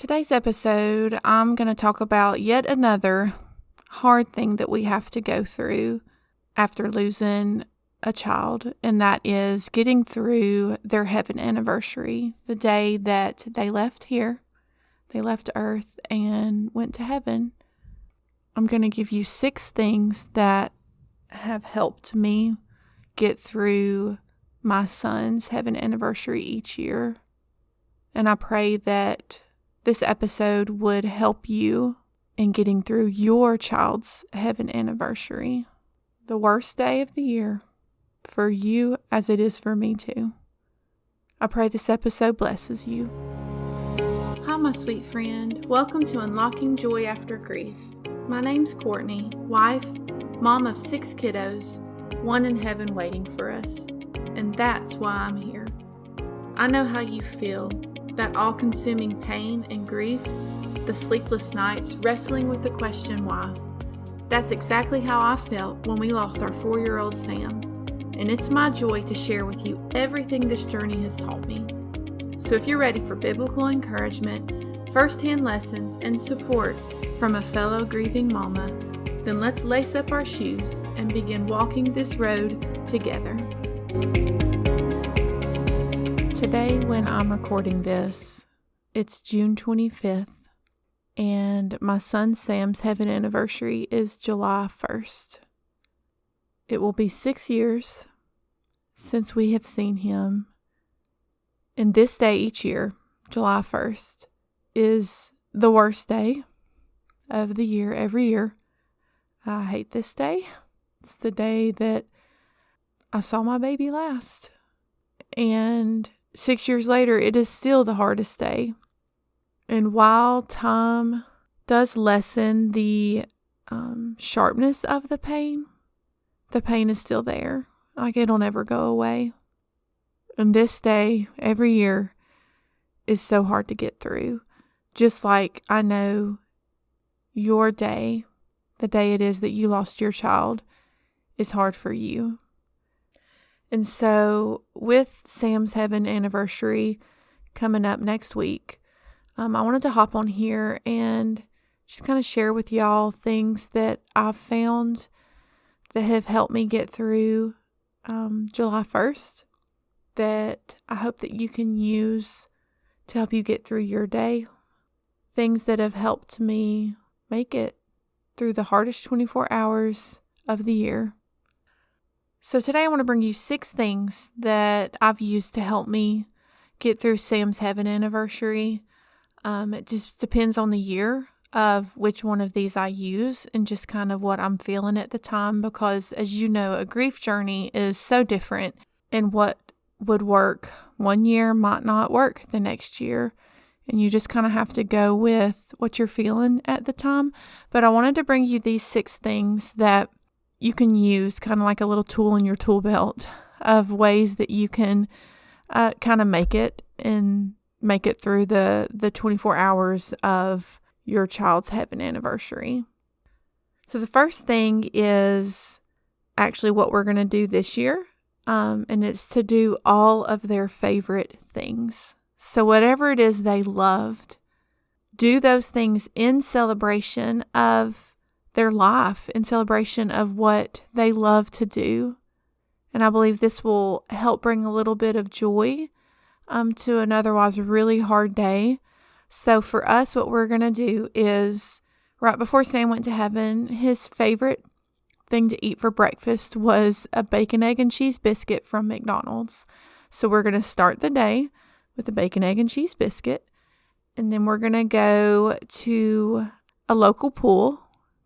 Today's episode, I'm going to talk about yet another hard thing that we have to go through after losing a child, and that is getting through their heaven anniversary, the day that they left here, they left Earth and went to heaven. I'm going to give you 6 things that have helped me get through my son's heaven anniversary each year, and I pray that this episode would help you in getting through your child's heaven anniversary, the worst day of the year for you as it is for me too. I pray this episode blesses you. Hi, my sweet friend. Welcome to Unlocking Joy After Grief. My name's Courtney, wife, mom of 6 kiddos, one in heaven waiting for us. And that's why I'm here. I know how you feel. That all-consuming pain and grief, the sleepless nights, wrestling with the question why. That's exactly how I felt when we lost our 4-year-old Sam. And it's my joy to share with you everything this journey has taught me. So if you're ready for biblical encouragement, first-hand lessons, and support from a fellow grieving mama, then let's lace up our shoes and begin walking this road together. Today, when I'm recording this, it's June 25th, and my son Sam's heaven anniversary is July 1st. It will be 6 years since we have seen him, and this day each year, July 1st, is the worst day of the year every year. I hate this day. It's the day that I saw my baby last, and 6 years later, it is still the hardest day. And while time does lessen the sharpness of the pain is still there. Like, it'll never go away. And this day, every year, is so hard to get through. Just like I know your day, the day it is that you lost your child, is hard for you. And so with Sam's heaven anniversary coming up next week, I wanted to hop on here and just kind of share with y'all things that I've found that have helped me get through July 1st that I hope that you can use to help you get through your day. Things that have helped me make it through the hardest 24 hours of the year. So today I want to bring you 6 things that I've used to help me get through Sam's heaven anniversary. It just depends on the year of which one of these I use and just kind of what I'm feeling at the time, because as you know, a grief journey is so different, and what would work one year might not work the next year. And you just kind of have to go with what you're feeling at the time. But I wanted to bring you these 6 things that you can use kind of like a little tool in your tool belt of ways that you can kind of make it through the 24 hours of your child's heaven anniversary. So the first thing is actually what we're going to do this year, and it's to do all of their favorite things. So whatever it is they loved, do those things in celebration of their life, in celebration of what they love to do. And I believe this will help bring a little bit of joy to an otherwise really hard day. So for us, what we're going to do is, right before Sam went to heaven, his favorite thing to eat for breakfast was a bacon, egg, and cheese biscuit from McDonald's. So we're going to start the day with a bacon, egg, and cheese biscuit. And then we're going to go to a local pool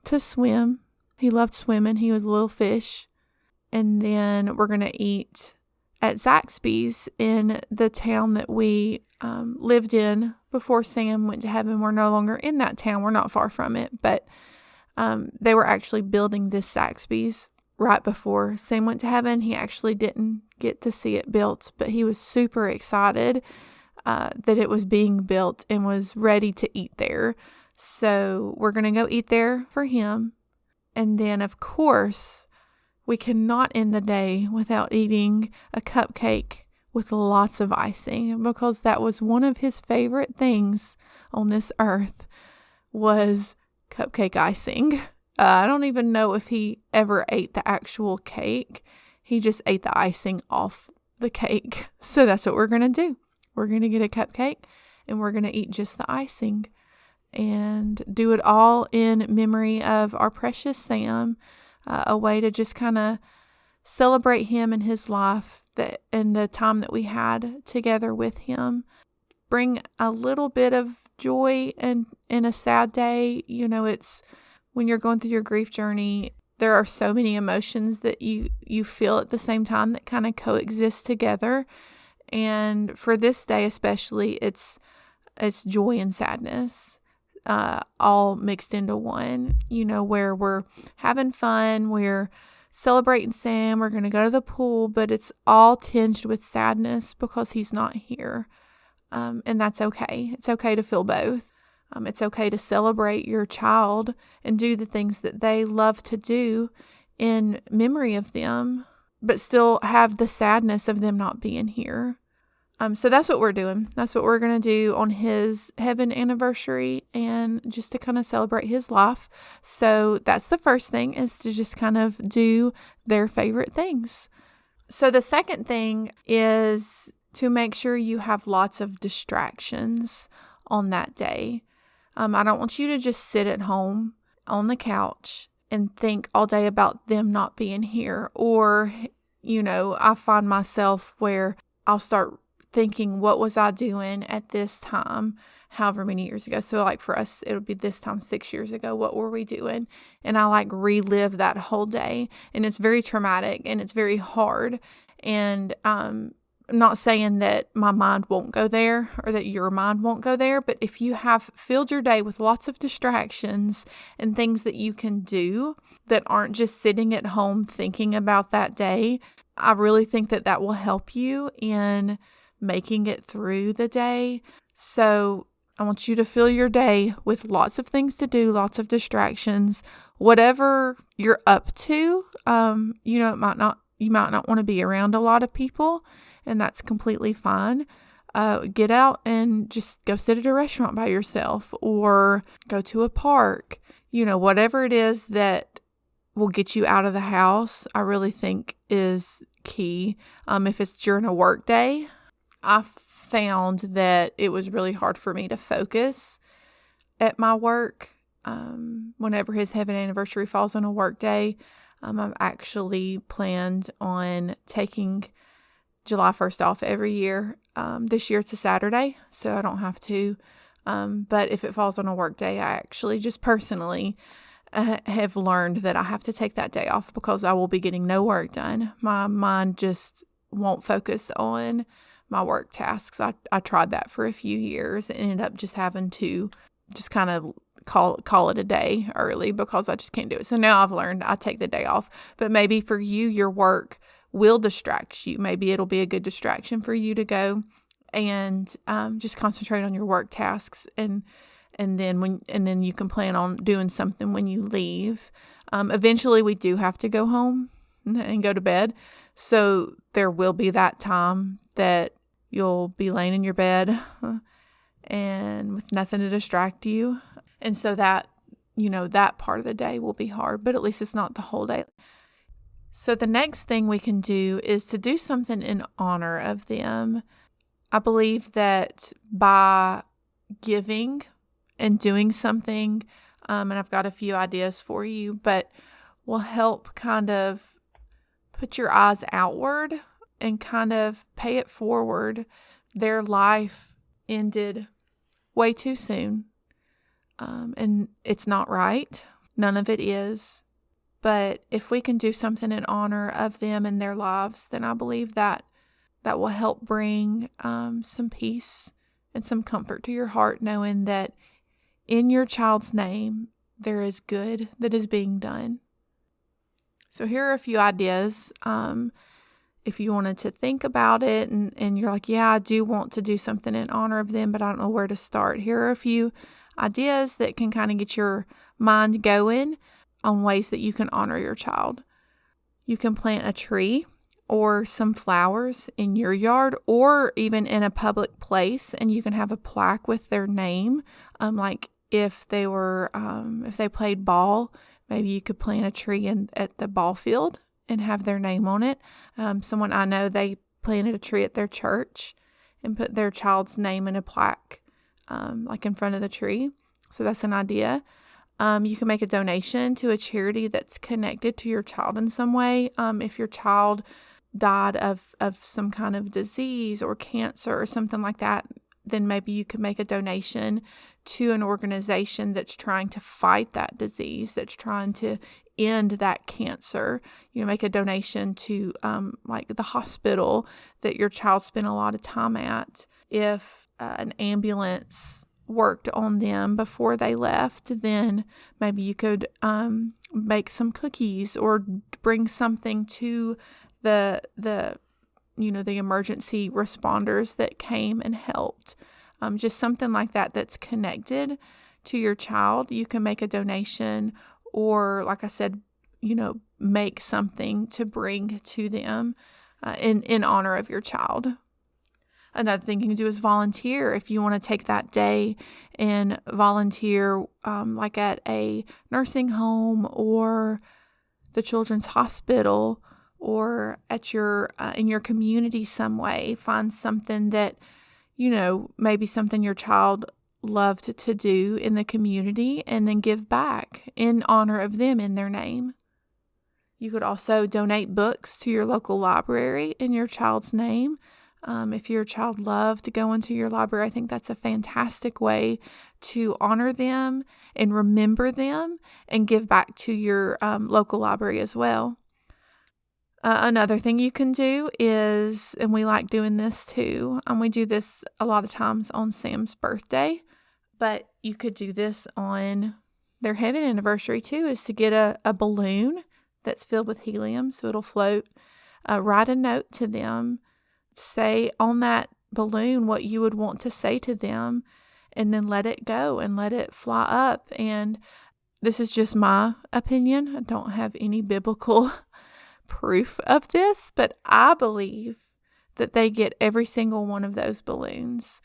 to swim. He loved swimming. He was a little fish. And then we're going to eat at Zaxby's in the town that we lived in before Sam went to heaven. We're no longer in that town. We're not far from it. But they were actually building this Zaxby's right before Sam went to heaven. He actually didn't get to see it built, but he was super excited that it was being built and was ready to eat there. So we're going to go eat there for him. And then, of course, we cannot end the day without eating a cupcake with lots of icing, because that was one of his favorite things on this earth, was cupcake icing. I don't even know if he ever ate the actual cake. He just ate the icing off the cake. So that's what we're going to do. We're going to get a cupcake and we're going to eat just the icing and do it all in memory of our precious Sam, a way to just kind of celebrate him and his life and the time that we had together with him. Bring a little bit of joy and in a sad day. It's when you're going through your grief journey, there are so many emotions that you feel at the same time that kind of coexist together. And for this day especially, it's joy and sadness, all mixed into one, where we're having fun, we're celebrating Sam, we're going to go to the pool, but it's all tinged with sadness because he's not here. And that's okay. It's okay to feel both. It's okay to celebrate your child and do the things that they love to do in memory of them, but still have the sadness of them not being here. So that's what we're doing. That's what we're going to do on his heaven anniversary, and just to kind of celebrate his life. So that's the first thing, is to just kind of do their favorite things. So the second thing is to make sure you have lots of distractions on that day. I don't want you to just sit at home on the couch and think all day about them not being here. Or, I find myself where I'll start thinking, what was I doing at this time, however many years ago? So like for us, it would be this time 6 years ago. What were we doing? And I relive that whole day. And it's very traumatic and it's very hard. And, I'm not saying that my mind won't go there or that your mind won't go there, but if you have filled your day with lots of distractions and things that you can do that aren't just sitting at home thinking about that day, I really think that will help you in making it through the day. So I want you to fill your day with lots of things to do, lots of distractions, whatever you're up to. You might not want to be around a lot of people, and that's completely fine. Get out and just go sit at a restaurant by yourself, or go to a park. Whatever it is that will get you out of the house, I really think is key. If it's during a work day, I found that it was really hard for me to focus at my work. Whenever his heaven anniversary falls on a work day, I've actually planned on taking July 1st off every year. This year it's a Saturday, so I don't have to. But if it falls on a work day, I actually just personally have learned that I have to take that day off, because I will be getting no work done. My mind just won't focus on my work tasks. I tried that for a few years and ended up just having to just kind of call it a day early, because I just can't do it. So now I've learned I take the day off. But maybe for you, your work will distract you. Maybe it'll be a good distraction for you to go and just concentrate on your work tasks, and then you can plan on doing something when you leave. Eventually we do have to go home and go to bed. So there will be that time that you'll be laying in your bed and with nothing to distract you. And so that, that part of the day will be hard, but at least it's not the whole day. So the next thing we can do is to do something in honor of them. I believe that by giving and doing something, and I've got a few ideas for you, but will help kind of put your eyes outward and kind of pay it forward. Their life ended way too soon, and it's not right. None of it is. But if we can do something in honor of them and their lives, then I believe that will help bring some peace and some comfort to your heart, knowing that in your child's name, there is good that is being done. So here are a few ideas. If you wanted to think about it and you're like, yeah, I do want to do something in honor of them, but I don't know where to start. Here are a few ideas that can kind of get your mind going on ways that you can honor your child. You can plant a tree or some flowers in your yard or even in a public place, and you can have a plaque with their name. Like if they played ball, maybe you could plant a tree at the ball field and have their name on it. Someone I know, they planted a tree at their church and put their child's name in a plaque, like in front of the tree. So that's an idea. You can make a donation to a charity that's connected to your child in some way. If your child died of some kind of disease or cancer or something like that, then maybe you could make a donation to an organization that's trying to fight that disease, that's trying to end that cancer. Make a donation to like the hospital that your child spent a lot of time at. If an ambulance worked on them before they left, then maybe you could make some cookies or bring something to the emergency responders that came and helped. Just something like that that's connected to your child. You can make a donation or, like I said, make something to bring to them in honor of your child. Another thing you can do is volunteer. If you want to take that day and volunteer like at a nursing home or the children's hospital or at in your community some way, find something that, maybe something your child loved to do in the community and then give back in honor of them in their name. You could also donate books to your local library in your child's name. If your child loved to go into your library, I think that's a fantastic way to honor them and remember them and give back to your local library as well. Another thing you can do is, and we like doing this too, we do this a lot of times on Sam's birthday, but you could do this on their heaven anniversary too, is to get a balloon that's filled with helium so it'll float. Write a note to them. Say on that balloon what you would want to say to them, and then let it go and let it fly up. And this is just my opinion. I don't have any biblical proof of this, but I believe that they get every single one of those balloons.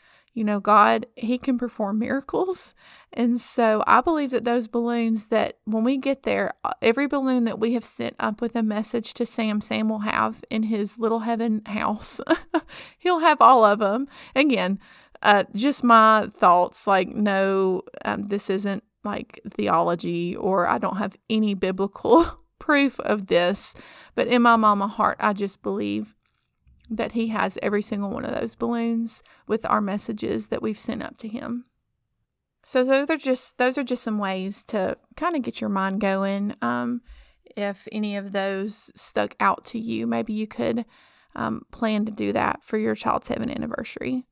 God, He can perform miracles. And so I believe that those balloons, that when we get there, every balloon that we have sent up with a message to Sam will have in his little heaven house. He'll have all of them. Again, just my thoughts, like, no, this isn't like theology, or I don't have any biblical proof of this. But in my mama heart, I just believe that He has every single one of those balloons with our messages that we've sent up to Him. So those are just some ways to kind of get your mind going. If any of those stuck out to you, maybe you could plan to do that for your child's heaven anniversary.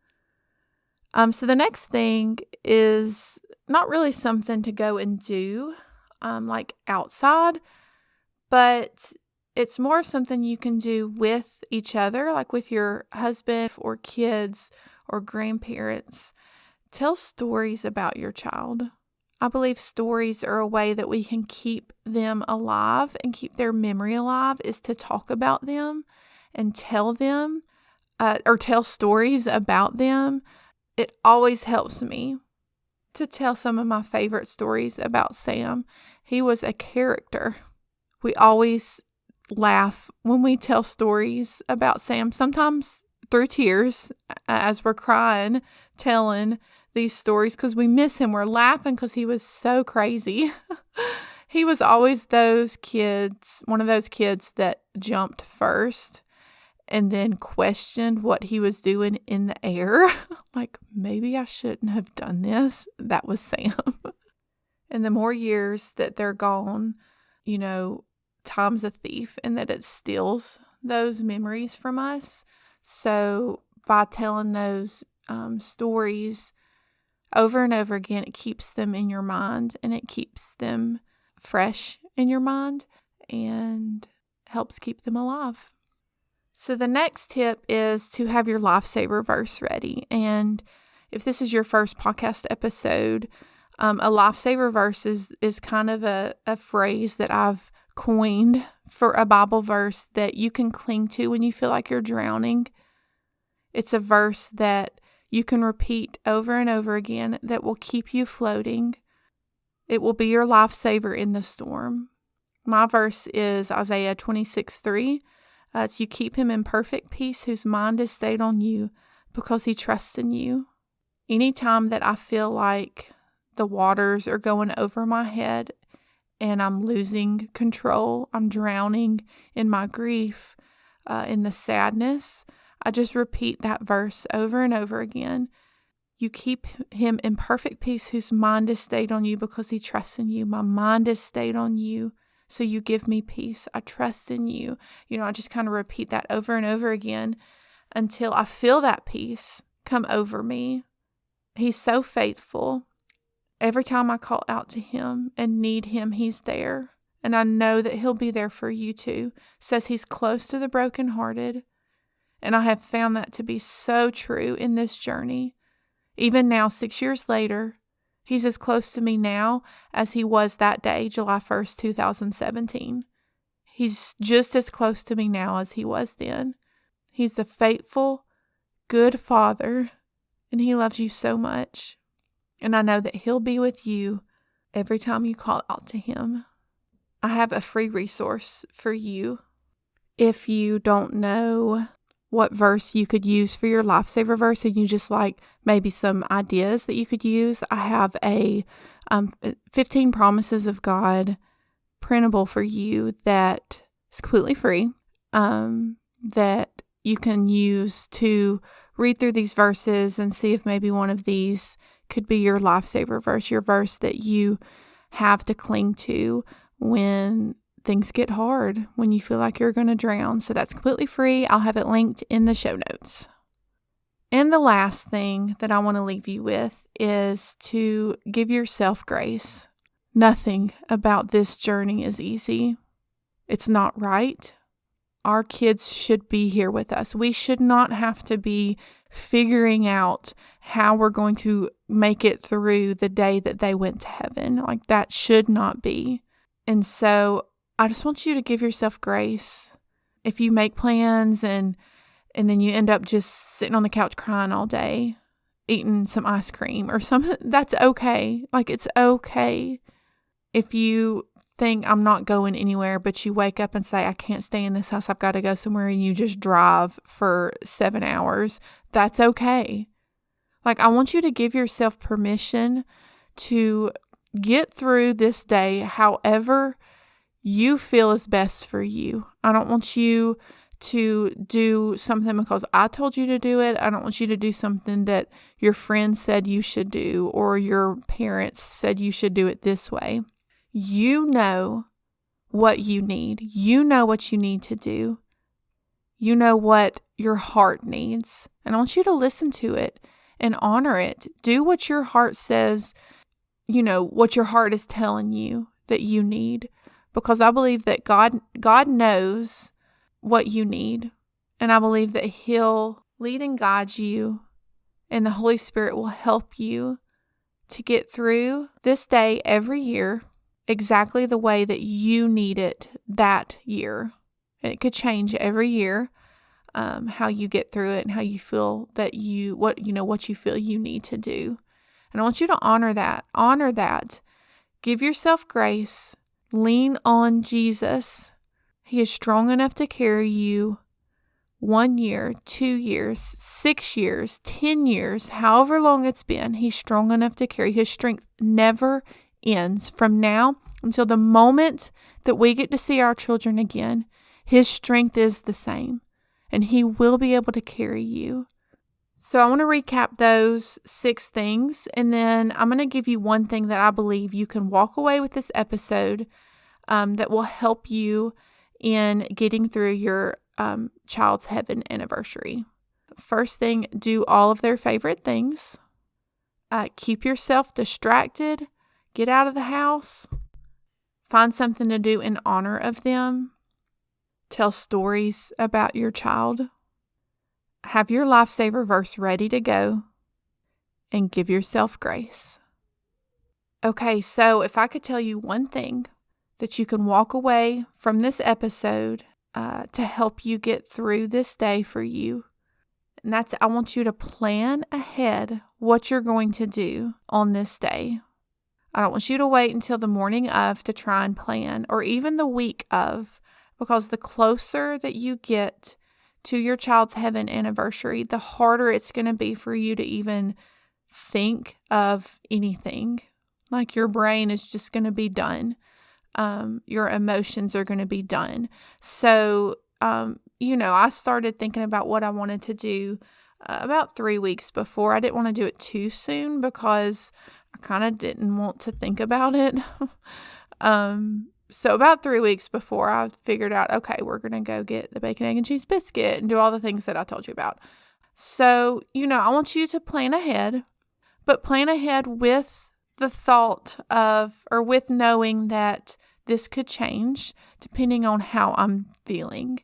So the next thing is not really something to go and do like outside, but it's more of something you can do with each other, like with your husband or kids or grandparents. Tell stories about your child. I believe stories are a way that we can keep them alive and keep their memory alive, is to talk about them and tell them or tell stories about them. It always helps me to tell some of my favorite stories about Sam. He was a character. We always laugh when we tell stories about Sam, sometimes through tears as we're crying, telling these stories because we miss him. We're laughing because he was so crazy. He was always one of those kids that jumped first and then questioned what he was doing in the air. Like, maybe I shouldn't have done this. That was Sam. And the more years that they're gone, time's a thief, and that it steals those memories from us. So by telling those stories over and over again, it keeps them in your mind, and it keeps them fresh in your mind and helps keep them alive. So the next tip is to have your lifesaver verse ready. And if this is your first podcast episode, a lifesaver verse is kind of a phrase that I've coined for a Bible verse that you can cling to when you feel like you're drowning. It's a verse that you can repeat over and over again that will keep you floating. It will be your lifesaver in the storm. My verse is Isaiah 26:3. It's, you keep him in perfect peace whose mind is stayed on you because he trusts in you. Anytime that I feel like the waters are going over my head and I'm losing control, I'm drowning in my grief, in the sadness, I just repeat that verse over and over again. You keep him in perfect peace whose mind is stayed on you because he trusts in you. My mind is stayed on you, so you give me peace. I trust in you. I just kind of repeat that over and over again until I feel that peace come over me. He's so faithful. Every time I call out to him and need him, he's there. And I know that he'll be there for you too. Says he's close to the brokenhearted. And I have found that to be so true in this journey. Even now, 6 years later, he's as close to me now as he was that day, July 1st, 2017. He's just as close to me now as he was then. He's a faithful, good Father, and he loves you so much. And I know that he'll be with you every time you call out to him. I have a free resource for you. If you don't know what verse you could use for your lifesaver verse and you just like maybe some ideas that you could use, I have a 15 Promises of God printable for you that is completely free, that you can use to read through these verses and see if maybe one of these could be your lifesaver verse, your verse that you have to cling to when things get hard, when you feel like you're going to drown. So that's completely free. I'll have it linked in the show notes. And the last thing that I want to leave you with is to give yourself grace. Nothing about this journey is easy. It's not right. Our kids should be here with us. We should not have to be figuring out how we're going to make it through the day that they went to heaven. Like, that should not be. And so I just want you to give yourself grace. If you make plans and then you end up just sitting on the couch crying all day, eating some ice cream or something, that's okay. Like, it's okay. If you think I'm not going anywhere, but you wake up and say, I can't stay in this house, I've got to go somewhere, and you just drive for 7 hours, that's okay. Like, I want you to give yourself permission to get through this day however you feel is best for you. I don't want you to do something because I told you to do it. I don't want you to do something that your friend said you should do or your parents said you should do it this way. You know what you need. You know what you need to do. You know what your heart needs. And I want you to listen to it and honor it. Do what your heart says, what your heart is telling you that you need. Because I believe that God knows what you need. And I believe that he'll lead and guide you. And the Holy Spirit will help you to get through this day every year exactly the way that you need it that year. And it could change every year, how you get through it and how you feel that what you feel you need to do. And I want you to honor that. Honor that. Give yourself grace. Lean on Jesus. He is strong enough to carry you 1 year, 2 years, 6 years, 10 years, however long it's been. He's strong enough to carry. His strength never ends. From now until the moment that we get to see our children again, his strength is the same, and he will be able to carry you. So I want to recap those 6 things, and then I'm going to give you one thing that I believe you can walk away with this episode that will help you in getting through your child's heaven anniversary. First thing, do all of their favorite things. Keep yourself distracted. Get out of the house. Find something to do in honor of them. Tell stories about your child. Have your lifesaver verse ready to go. And give yourself grace. Okay, so if I could tell you one thing that you can walk away from this episode to help you get through this day for you. And I want you to plan ahead what you're going to do on this day. I don't want you to wait until the morning of to try and plan, or even the week of, because the closer that you get to your child's heaven anniversary, the harder it's going to be for you to even think of anything. Like your brain is just going to be done. Your emotions are going to be done. So, I started thinking about what I wanted to do about 3 weeks before. I didn't want to do it too soon because I kind of didn't want to think about it. So about 3 weeks before, I figured out, okay, we're going to go get the bacon, egg, and cheese biscuit and do all the things that I told you about. So, I want you to plan ahead, but plan ahead with the thought of, or with knowing that this could change depending on how I'm feeling.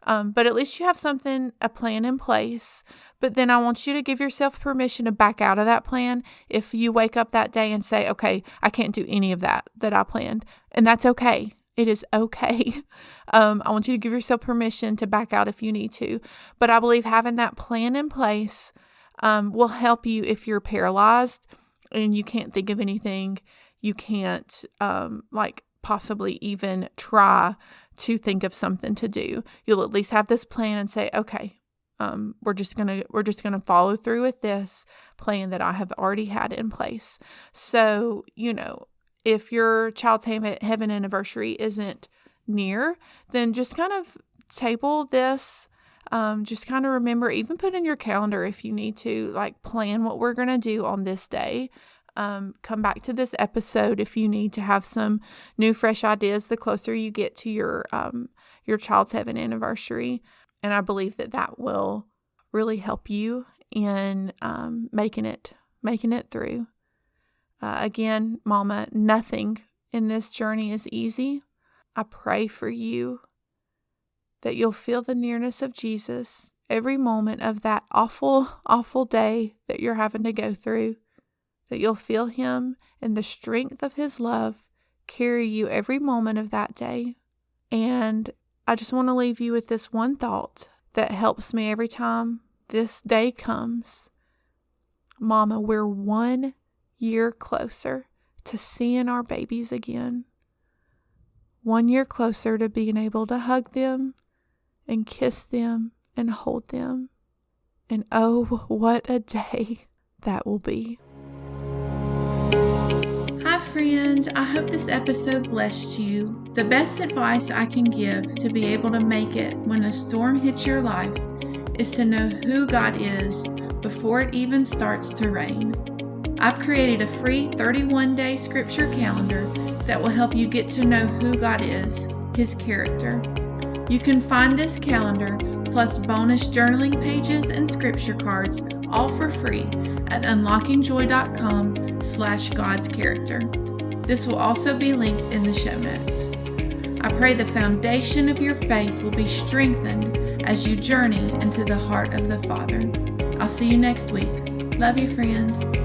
But at least you have a plan in place. But then I want you to give yourself permission to back out of that plan if you wake up that day and say, okay, I can't do any of that I planned. And that's okay. It is okay. I want you to give yourself permission to back out if you need to. But I believe having that plan in place will help you if you're paralyzed and you can't think of anything. You can't possibly even try to think of something to do. You'll at least have this plan and say, okay, we're just gonna follow through with this plan that I have already had in place. So, if your child's heaven anniversary isn't near, then just kind of table this. Just kind of remember, even put in your calendar if you need to, plan what we're gonna do on this day. Come back to this episode if you need to have some new, fresh ideas the closer you get to your child's heaven anniversary. And I believe that will really help you in making it through. Again, Mama, nothing in this journey is easy. I pray for you that you'll feel the nearness of Jesus every moment of that awful, awful day that you're having to go through. That you'll feel Him and the strength of His love carry you every moment of that day. And I just want to leave you with this one thought that helps me every time this day comes. Mama, we're 1 year closer to seeing our babies again. 1 year closer to being able to hug them and kiss them and hold them. And oh, what a day that will be. Hi friends, I hope this episode blessed you. The best advice I can give to be able to make it when a storm hits your life is to know who God is before it even starts to rain. I've created a free 31-day scripture calendar that will help you get to know who God is, His character. You can find this calendar plus bonus journaling pages and scripture cards all for free at unlockingjoy.com/God's character. This will also be linked in the show notes. I pray the foundation of your faith will be strengthened as you journey into the heart of the Father. I'll see you next week. Love you, friend.